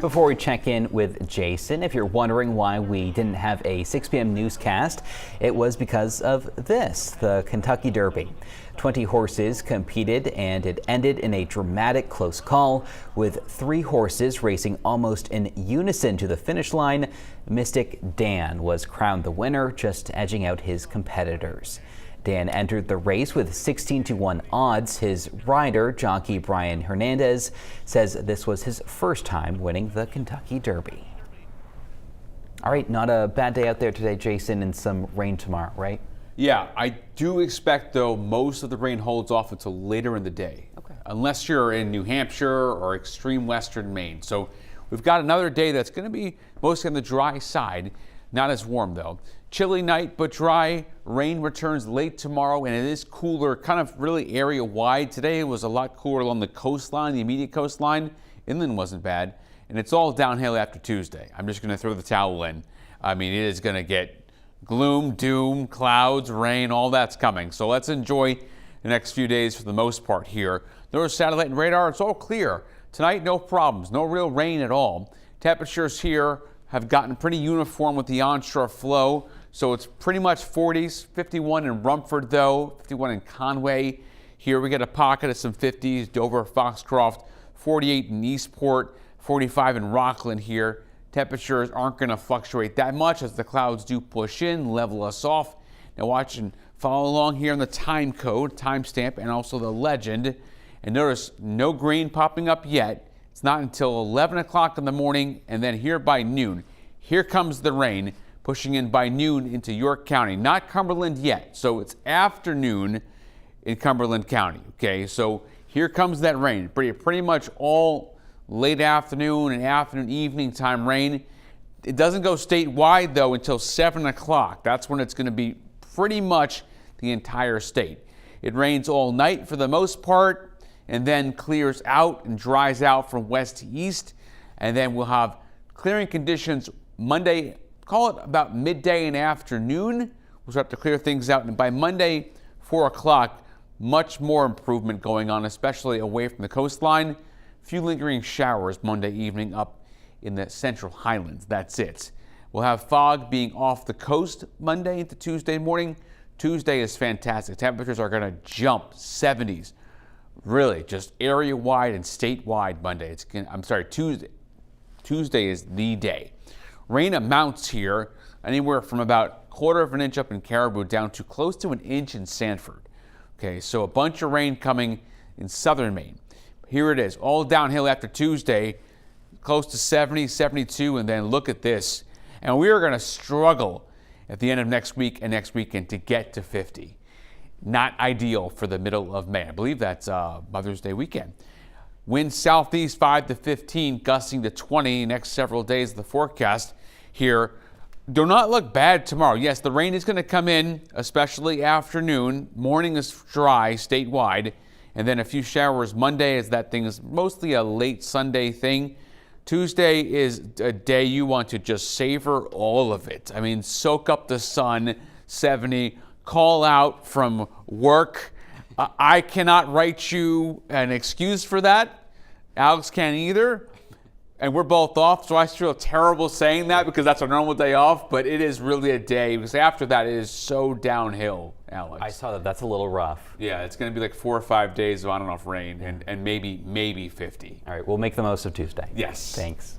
Before we check in with Jason, if you're wondering why we didn't have a 6 p.m. newscast, it was because of this, the Kentucky Derby. 20 horses competed and it ended in a dramatic close call with 3 horses racing almost in unison to the finish line. Mystic Dan was crowned the winner, just edging out his competitors. Dan entered the race with 16-1 odds. His rider, jockey Brian Hernandez, says this was his first time winning the Kentucky Derby. All right, not a bad day out there today, Jason, and some rain tomorrow, right? Yeah, I do expect, though, most of the rain holds off until later in the day. Okay. Unless you're in New Hampshire or extreme western Maine. So we've got another day that's going to be mostly on the dry side. Not as warm, though. Chilly night, but dry. Rain returns late tomorrow, and it is cooler, kind of really area-wide. Today it was a lot cooler along the coastline, the immediate coastline. Inland wasn't bad, and it's all downhill after Tuesday. I'm just going to throw the towel in. I mean, it is going to get gloom, doom, clouds, rain, all that's coming. So let's enjoy the next few days for the most part here. Notice satellite and radar, it's all clear. Tonight, no problems, no real rain at all. Temperatures here have gotten pretty uniform with the onshore flow. So it's pretty much 40s, 51 in Rumford though, 51 in Conway. Here we get a pocket of some 50s, Dover, Foxcroft, 48 in Eastport, 45 in Rockland here. Temperatures aren't going to fluctuate that much as the clouds do push in, level us off. Now watch and follow along here on the time code, timestamp, and also the legend. And notice no green popping up yet. It's not until 11 o'clock in the morning, and then here by noon. Here comes the rain, pushing in by noon into York County. Not Cumberland yet, so it's afternoon in Cumberland County. Okay, so here comes that rain. Pretty much all late afternoon and afternoon evening time rain. It doesn't go statewide, though, until 7 o'clock. That's when it's going to be pretty much the entire state. It rains all night for the most part, and then clears out and dries out from west to east. And then we'll have clearing conditions Monday, call it about midday and afternoon. We'll start to clear things out. And by Monday, 4 o'clock, much more improvement going on, especially away from the coastline. A few lingering showers Monday evening up in the central highlands. That's it. We'll have fog being off the coast Monday into Tuesday morning. Tuesday is fantastic. Temperatures are going to jump 70s. Really, just area-wide and statewide Monday. Tuesday. Tuesday is the day. Rain amounts here anywhere from about 1/4 of an inch up in Caribou down to close to an inch in Sanford. Okay, so a bunch of rain coming in southern Maine. Here it is, all downhill after Tuesday, close to 70, 72, and then look at this. And we are going to struggle at the end of next week and next weekend to get to 50. Not ideal for the middle of May. I believe that's Mother's Day weekend. Winds southeast 5 to 15, gusting to 20 next several days of the forecast here. Do not look bad tomorrow. Yes, the rain is going to come in, especially afternoon. Morning is dry statewide, and then a few showers Monday, as that thing is mostly a late Sunday thing. Tuesday is a day you want to just savor all of it. I mean, soak up the sun, 70, call out from work. I cannot write you an excuse for that. Alex can't either. And we're both off, so I feel terrible saying that because that's our normal day off, but it is really a day because after that it is so downhill, Alex. I saw that. That's a little rough. Yeah, it's going to be like 4 or 5 days of on and off rain and maybe 50. All right, we'll make the most of Tuesday. Yes. Thanks.